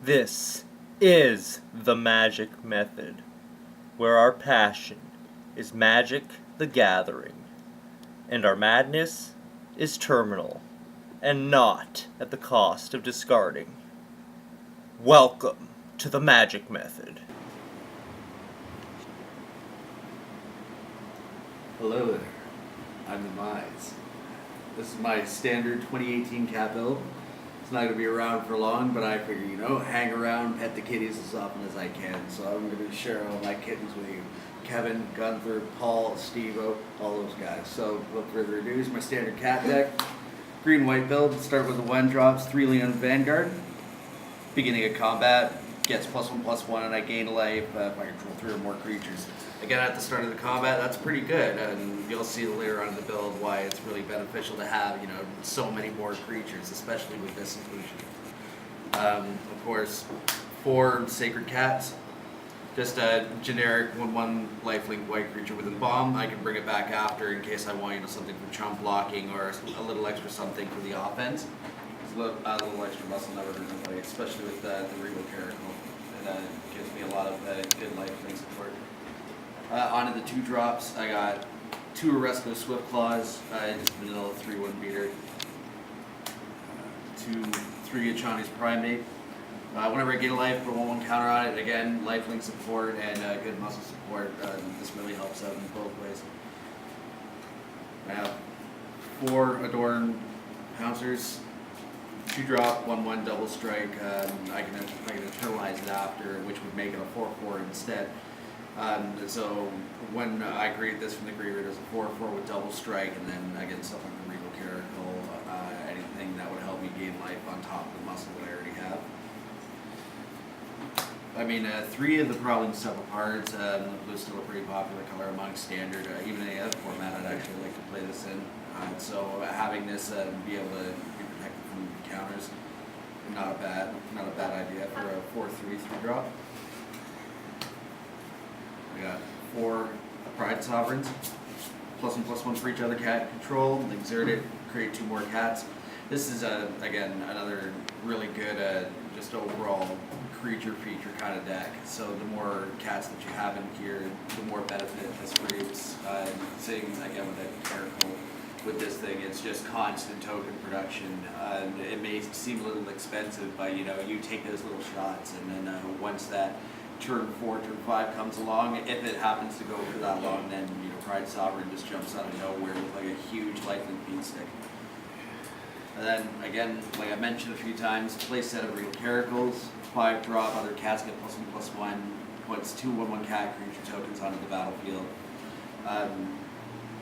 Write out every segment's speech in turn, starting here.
This is the magic method, where our passion is Magic the Gathering, and our madness is terminal, and not at the cost of discarding. Welcome to the magic method. Hello there, I'm the Mise. This is my standard 2018 cat build. It's not going to be around for long, but I figure, hang around, pet the kitties as often as I can. So I'm going to share all my kittens with you. Kevin, Gunther, Paul, Steve-O, all those guys. So without further ado, here's my standard cat deck. Green-white build, start with the 1-drops, 3 Leon Vanguard. Beginning of combat, gets +1/+1, and I gain a life if I control 3 or more creatures. Again, at the start of the combat, that's pretty good, and you'll see later on in the build why it's really beneficial to have, so many more creatures, especially with this inclusion. Of course, 4 Sacred Cats, just a generic 1/1 lifelink white creature with a bomb. I can bring it back after in case I want, something for chump blocking or a little extra something for the offense. A little extra muscle never hurt nobody, especially with the Regal Caracal. It gives me a lot of good lifelink support. Onto the 2-drops, I got 2 Oresco Swift Claws, just vanilla 3/1 beater. 3 Achani's Primate. Whenever I get a life, put a 1/1 counter on it. Again, lifelink support and good muscle support. This really helps out in both ways. I have 4 Adorn Pouncers. 2-drop, 1/1 double strike. I can internalize it after, which would make it a 4/4 instead. So when I create this from the graveyard as a 4/4 with double strike, and then I get stuff like the Regal Caracal, anything that would help me gain life on top of the muscle that I already have. 3 of the Prowling Stubble cards. Blue's still a pretty popular color among standard. Even in any other format, I'd actually like to play this in. So having this be able to be protected from counters, not a bad idea for a 4/3 3-drop. I got 4 Pride Sovereigns, +1/+1 for each other cat control. Exert it, create 2 more cats. This is again another really good just overall creature feature kind of deck. So the more cats that you have in here, the more benefit this reaps. Same again with that Caracal. With this thing, it's just constant token production. It may seem a little expensive, but you take those little shots, and then once that turn 4, turn 5 comes along, if it happens to go for that long, then Pride Sovereign just jumps out of nowhere with like a huge lifelink beatstick. And then again, like I mentioned a few times, play set of Regal Caracals, 5-drop, other cats get +1/+1, puts 2 1/1 cat creature tokens onto the battlefield.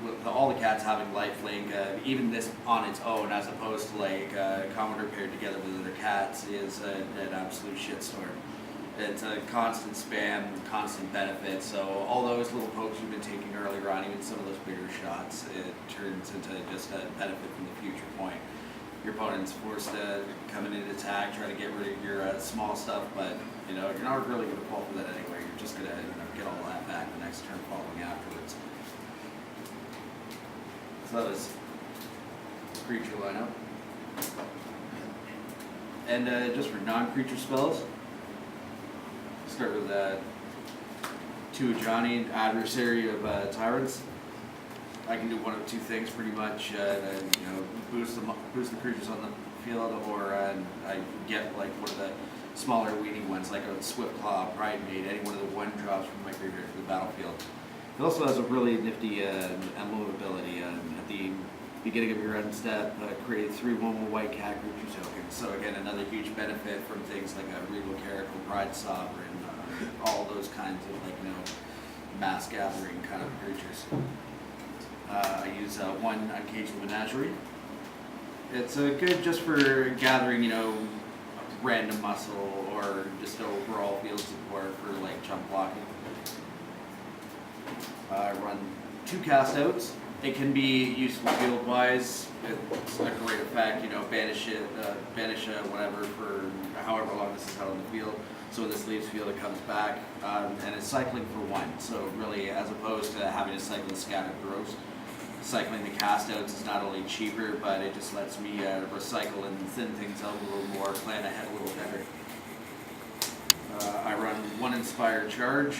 With all the cats having lifelink, even this on its own, as opposed to like Commodore paired together with other cats, is an absolute shitstorm. It's a constant spam, constant benefit. So all those little pokes you've been taking earlier on, even some of those bigger shots, it turns into just a benefit from the future point. Your opponent's forced to come in and attack, try to get rid of your small stuff, but you're not really going to fall for that anyway. You're just going to get all that back the next turn following afterwards. So that was creature lineup. And just for non-creature spells, start with 2 Johnny, Adversary of Tyrants. I can do one of 2 things pretty much. Boost the creatures on the field, or I get like one of the smaller weenie ones, like a Swift Claw, Pride Mate, any one of the 1-drops from my graveyard to the battlefield. It also has a really nifty emblem ability. At the beginning of your end step, create 3 1/1 white cat creature tokens. So again, another huge benefit from things like a Regal Caracal, Pride Sovereign, all those kinds of mass gathering kind of creatures. I use 1 Uncaged Menagerie. It's good just for gathering, random muscle or just overall field support for like chump blocking. I run 2 cast outs. It can be useful field wise. It's a great effect, banish whatever for however long this is out on the field. So when this leaves field, it comes back, and it's cycling for 1. So really, as opposed to having to cycle the Scattered Growth, cycling the cast outs is not only cheaper, but it just lets me recycle and thin things out a little more, plan ahead a little better. Inspire Charge.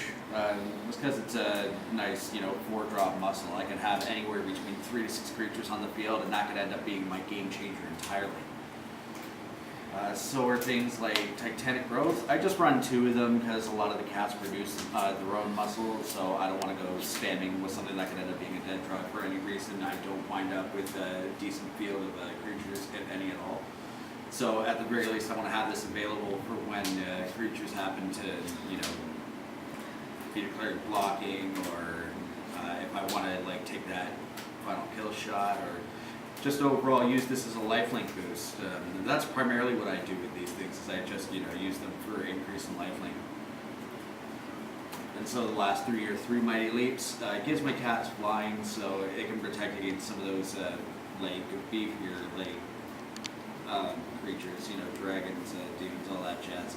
Just because it's a nice, 4-drop muscle. I could have anywhere between 3 to 6 creatures on the field, and that could end up being my game changer entirely. So are things like Titanic Growth. I just run 2 of them because a lot of the cats produce their own muscle, so I don't want to go spamming with something that could end up being a dead drug for any reason. I don't wind up with a decent field of creatures, if any at all. So at the very least, I want to have this available for when creatures happen to, be declared blocking, or if I want to take that final kill shot, or just overall use this as a lifelink boost. And that's primarily what I do with these things, is I just use them for increase in lifelink. And so the last 3 or 3 Mighty Leaps gives my cats flying, so it can protect against some of those beefier creatures, dragons, demons, all that jazz.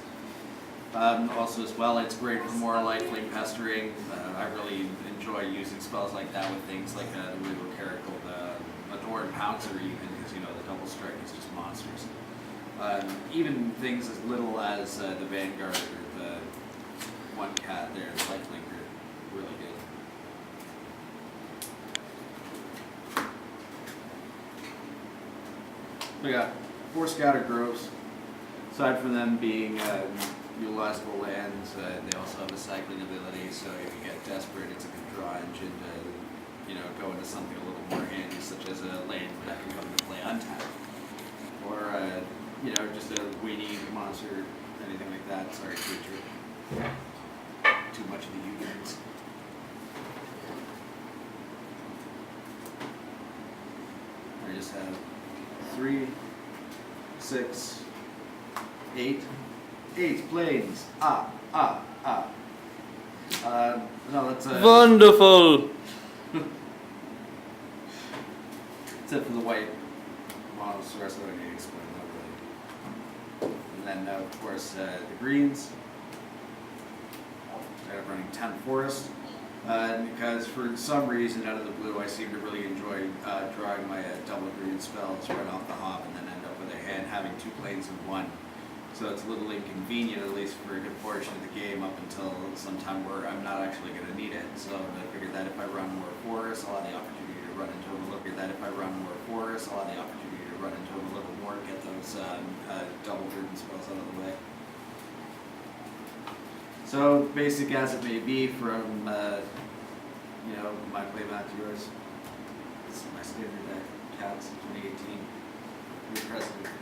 Also as well, it's great for more lifelink pestering. I really enjoy using spells like that with things like the Regal Caracal, the Adoran Pouncer even, because the double strike is just monsters. Even things as little as the Vanguard or the one cat there, the lifelink, are really good. We got 4 Scattered Groves. Aside from them being utilizable lands, they also have a cycling ability, so if you get desperate, it's a good draw engine to, go into something a little more handy, such as a land that can come into play untapped. Or, just a weenie monster, anything like that. Sorry, creature. Too much of the units. I just have 3, 6, 8 planes. No, that's Wonderful! except for the white models, the rest of it I need to explain that really. And then, of course, the greens. I'm running 10 Forest. Because for some reason, out of the blue, I seem to really enjoy drawing my double green spells right off the hop, and then end up with a hand having 2 planes in 1. So it's a little inconvenient, at least for a good portion of the game, up until some time where I'm not actually going to need it. So I figured that if I run more forests, I'll have the opportunity to run into them a little bit. That if I run more forests, I'll have the opportunity to run into them a little more, get those double driven spells out of the way. So basic as it may be from my playmat to yours. This is my standard deck, Cats 2018. New president.